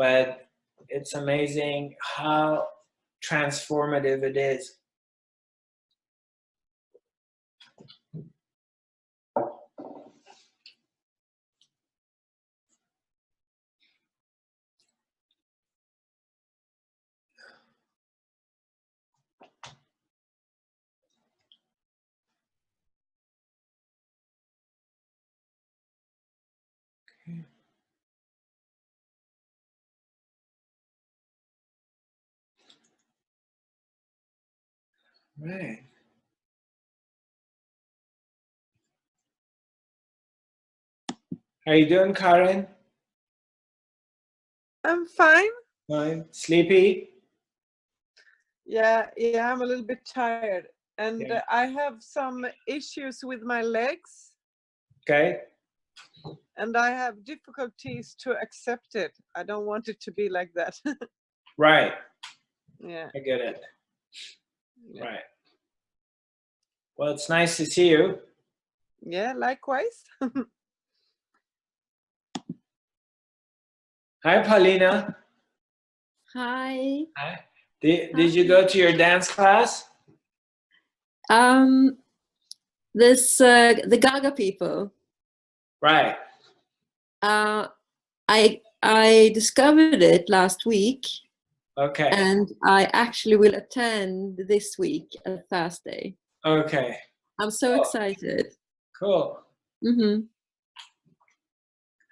but it's amazing how transformative it is. Right. How you doing, Karen? I'm fine. Fine. Sleepy? Yeah, I'm a little bit tired. And Yeah. I have some issues with my legs, Okay. and I have difficulties to accept it. I don't want it to be like that. Right. Yeah. I get it. Yeah. Right. Well, it's nice to see you. Yeah, likewise. Hi, Paulina. Hi. Hi. Did you go to your dance class? This the Gaga people. Right. I discovered it last week, Okay. and I actually will attend this week at Thursday. Okay. I'm so Cool. excited. Cool. Mm-hmm.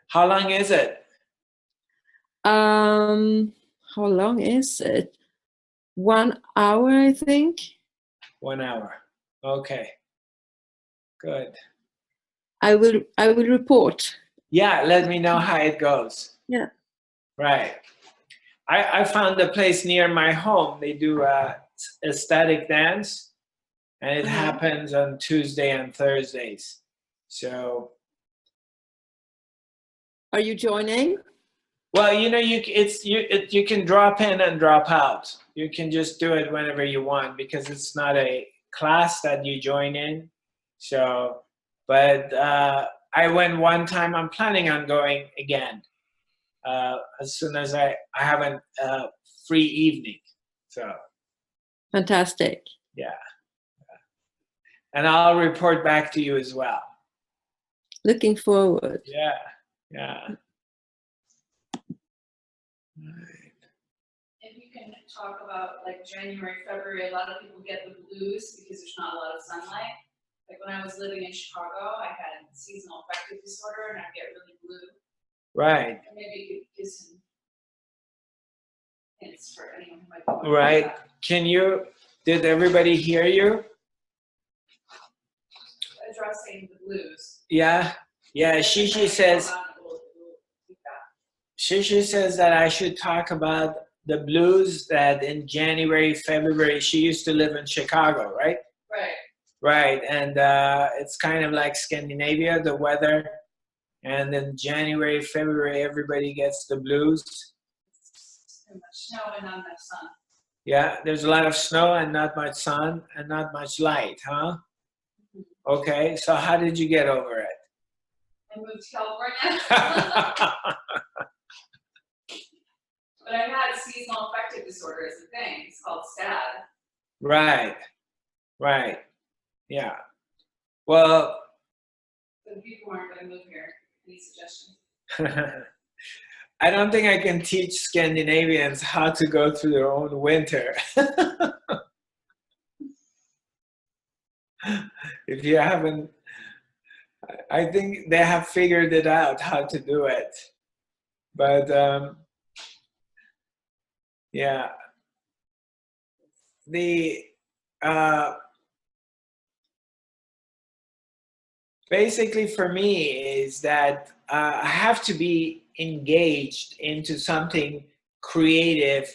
How long is it? How long is it? 1 hour, I think. 1 hour. Okay. Good. I will report. Yeah, let me know how it goes. Yeah. Right. I found a place near my home. They do ecstatic dance, and it happens on Tuesday and Thursdays. So, Are you joining? well, you know, you can drop in and drop out. You can just do it whenever you want because it's not a class that you join in. So, but I went one time. I'm planning on going again as soon as I have a free evening. So, Fantastic. yeah. And I'll report back to you as well. Looking forward. Yeah, yeah. If you can talk about like January, February, a lot of people get the blues because there's not a lot of sunlight. Like when I was living in Chicago, I had seasonal affective disorder and I'd get really blue. Right, And maybe you could give some hints for anyone who might be wondering right. about Did everybody hear you? addressing the blues. Yeah, yeah. Shishi says that I should talk about the blues that in January, February, she used to live in Chicago, right? Right. Right, and it's kind of like Scandinavia, the weather. And in January, February, everybody gets the blues. Too much snow and not enough sun. Yeah, there's a lot of snow and not much sun and not much light, huh? Okay, so how did you get over it? I moved to California. But I've had seasonal affective disorder as a thing. It's called SAD. Right, right, yeah. Well, So if people aren't going to move here, any suggestions? I don't think I can teach Scandinavians how to go through their own winter. If you haven't, I think they have figured it out how to do it. But yeah, the basically for me is that I have to be engaged into something creative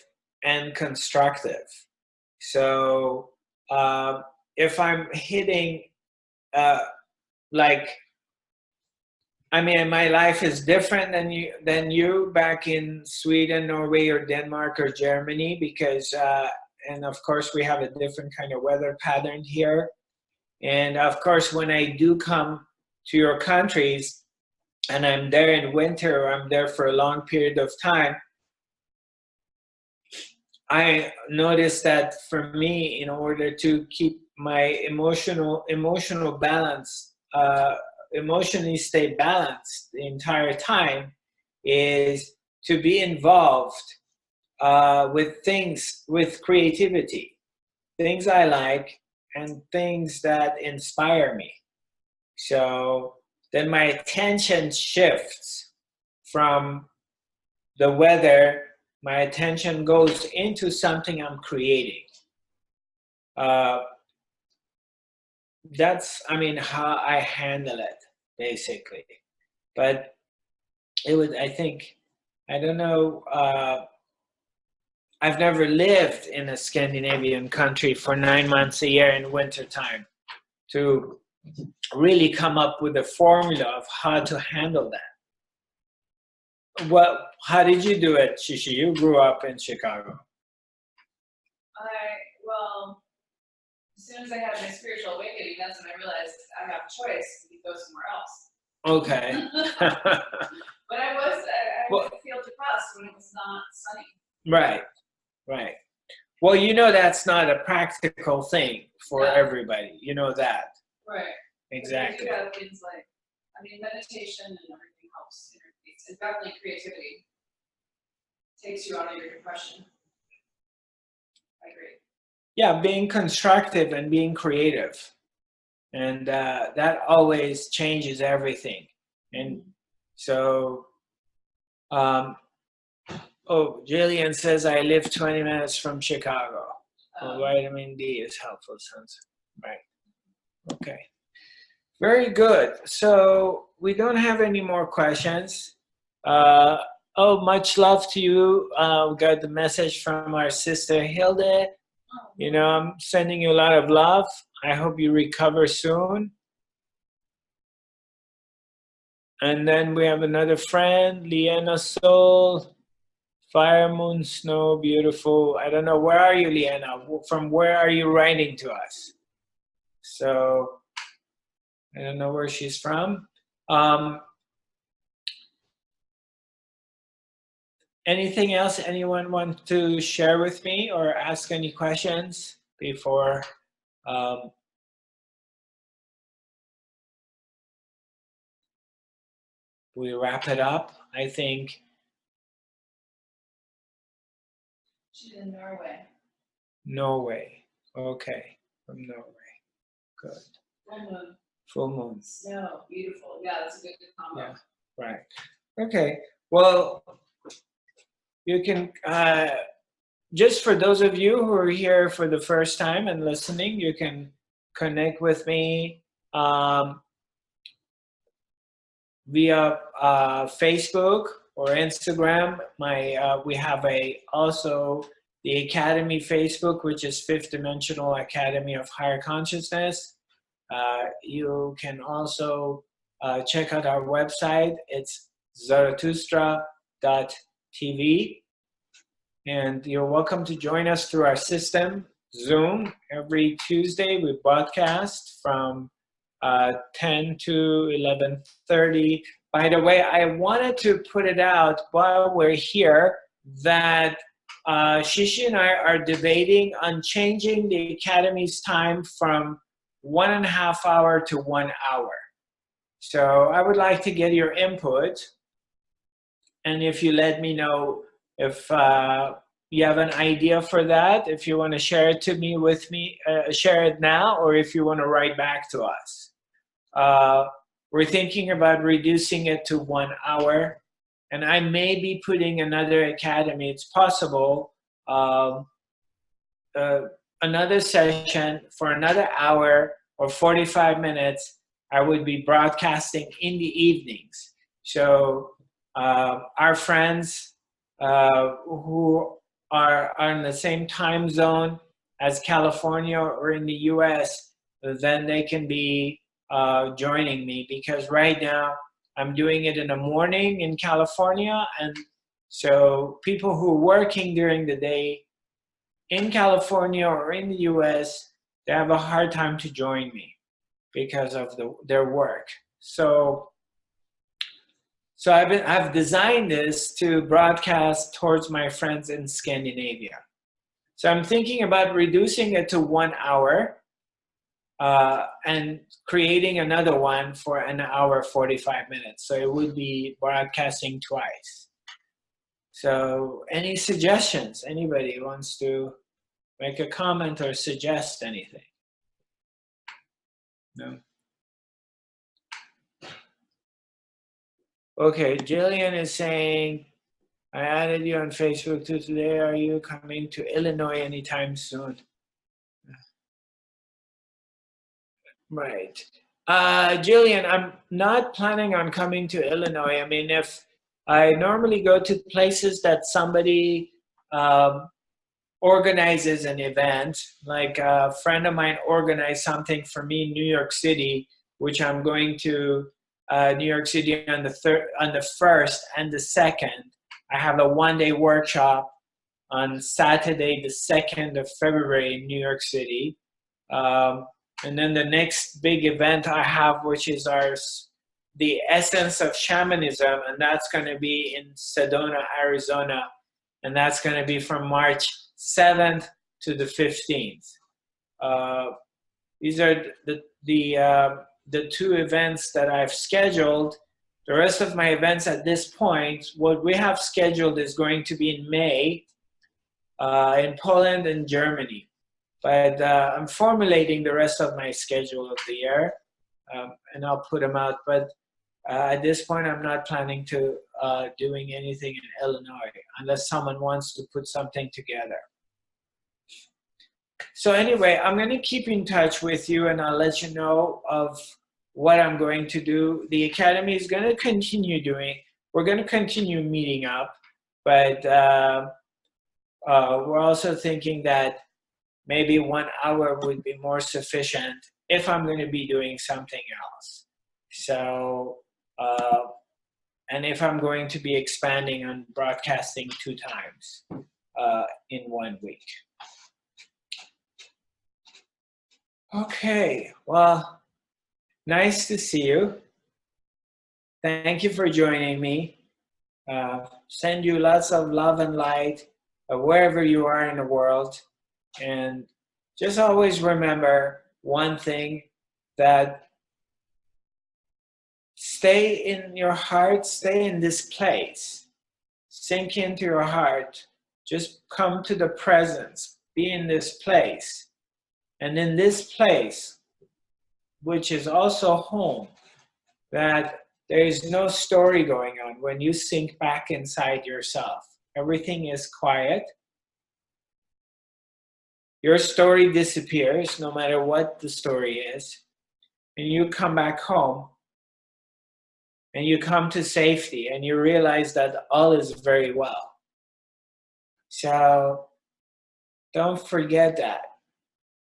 and constructive. So if I'm hitting like, I mean, my life is different than you back in Sweden, Norway, or Denmark, or Germany, because and of course we have a different kind of weather pattern here. And of course, when I do come to your countries and I'm there in winter or I'm there for a long period of time, I noticed that for me, in order to keep my emotional balance, emotionally stay balanced the entire time, is to be involved with things, with creativity, things I like, and things that inspire me. So then my attention shifts from the weather, my attention goes into something I'm creating. That's, I mean, how I handle it, basically. But it would, I think, I don't know, I've never lived in a Scandinavian country for 9 months a year in wintertime to really come up with a formula of how to handle that. How did you do it, Shishi? You grew up in Chicago. Well, as soon as I had my spiritual awakening, that's when I realized I have a choice to go somewhere else. Okay. But I would feel depressed when it was not sunny. Right, right. Well, you know that's not a practical thing for everybody. You know that. Right. Exactly. You have things like, I mean, meditation and everything helps. And definitely creativity takes you out of your depression. I agree. Yeah, being constructive and being creative. And that always changes everything. And so, oh, Jillian says, I live 20 minutes from Chicago. Well, vitamin D is helpful. Sounds right. Okay. Very good. So we don't have any more questions. Much love to you. We got the message from our sister Hilde. You know, I'm sending you a lot of love. I hope you recover soon. And then we have another friend, Liana Soul. Fire, moon, snow, beautiful. I don't know. Where are you, Liana? From where are you writing to us? So I don't know where she's from. Anything else anyone want to share with me or ask any questions before we wrap it up? I think. She's in Norway. Norway. Okay. From Norway. Good. Full moon. Full moon. Snow. Beautiful. Yeah, that's a good combo. Yeah. Right. Okay. Well, you can, just for those of you who are here for the first time and listening, you can connect with me via Facebook or Instagram. We have also the Academy Facebook, which is Fifth Dimensional Academy of Higher Consciousness. You can also check out our website. It's Zarathustra.tv. And you're welcome to join us through our system, Zoom. Every Tuesday we broadcast from 10 to 11:30. By the way, I wanted to put it out while we're here that Shishi and I are debating on changing the Academy's time from 1.5 hours to 1 hour. So I would like to get your input. And if you let me know if you have an idea for that, if you want to share it to me share it now, or if you want to write back to us. We're thinking about reducing it to 1 hour, and I may be putting another academy. It's possible. Another session for another hour or 45 minutes, I would be broadcasting in the evenings. So our friends who are in the same time zone as California or in the US, then they can be joining me, because right now I'm doing it in the morning in California, and so people who are working during the day in California or in the US, they have a hard time to join me because of their work. So I've designed this to broadcast towards my friends in Scandinavia. So I'm thinking about reducing it to 1 hour and creating another one for an hour 45 minutes. So it would be broadcasting twice. So any suggestions? Anybody wants to make a comment or suggest anything? No? Okay, Jillian is saying, I added you on Facebook too today. Are you coming to Illinois anytime soon? Right. Jillian, I'm not planning on coming to Illinois. I mean, if I normally go to places that somebody organizes an event, like a friend of mine organized something for me in New York City, which I'm going to New York City on the 1st and the 2nd. I have a one-day workshop on Saturday, the 2nd of February in New York City. And then the next big event I have, which is the Essence of Shamanism, and that's going to be in Sedona, Arizona, and that's going to be from March 7th to the 15th. These are the two events that I've scheduled. The rest of my events at this point, what we have scheduled is going to be in May in Poland and Germany. But I'm formulating the rest of my schedule of the year, and I'll put them out. But at this point, I'm not planning to doing anything in Illinois unless someone wants to put something together. So anyway, I'm going to keep in touch with you, and I'll let you know of what I'm going to do. The Academy is going to continue we're going to continue meeting up, but we're also thinking that maybe 1 hour would be more sufficient if I'm going to be doing something else. So, and if I'm going to be expanding on broadcasting 2 times in 1 week. Okay, well, nice to see you. Thank you for joining me. Send you lots of love and light wherever you are in the world. And just always remember one thing, that stay in your heart, stay in this place. Sink into your heart. Just come to the presence. Be in this place. And in this place, which is also home, that there is no story going on when you sink back inside yourself. Everything is quiet. Your story disappears, no matter what the story is. And you come back home, and you come to safety, and you realize that all is very well. So don't forget that.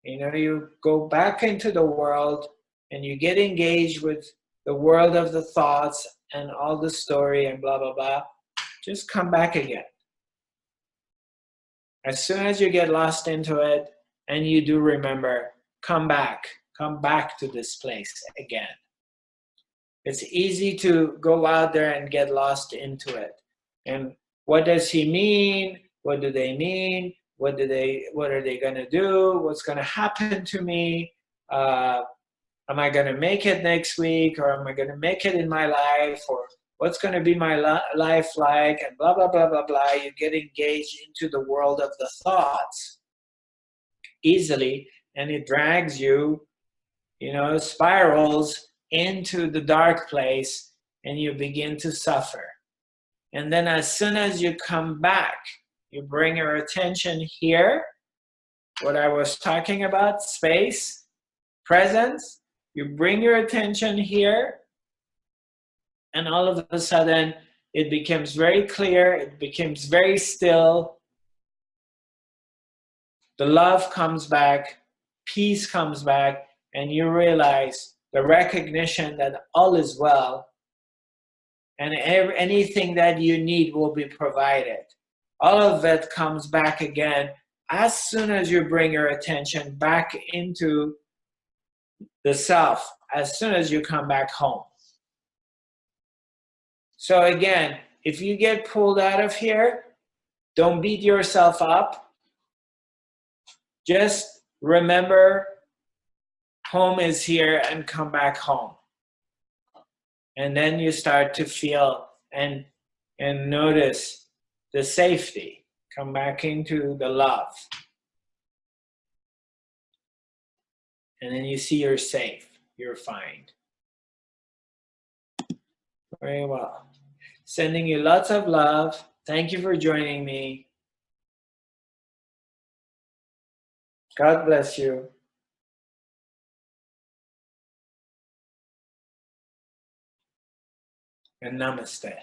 You know, you go back into the world, and you get engaged with the world of the thoughts and all the story and blah, blah, blah. Just come back again. As soon as you get lost into it, and you do remember, come back to this place again. It's easy to go out there and get lost into it. And what does he mean? What do they mean? What are they going to do? What's going to happen to me? Am I going to make it next week? Or am I going to make it in my life? Or what's going to be my life like? And blah, blah, blah, blah, blah. You get engaged into the world of the thoughts easily, and it drags you, spirals into the dark place, and you begin to suffer. And then as soon as you come back, you bring your attention here, what I was talking about, space, presence, you bring your attention here, and all of a sudden it becomes very clear, it becomes very still. The love comes back, peace comes back, and you realize the recognition that all is well, and anything that you need will be provided. All of it comes back again as soon as you bring your attention back into the self, as soon as you come back home. So again, if you get pulled out of here, don't beat yourself up. just remember home is here and come back home. And then you start to feel and notice the safety. Come back into the love. And then you see you're safe. You're fine. Very well. Sending you lots of love. Thank you for joining me. God bless you. And namaste.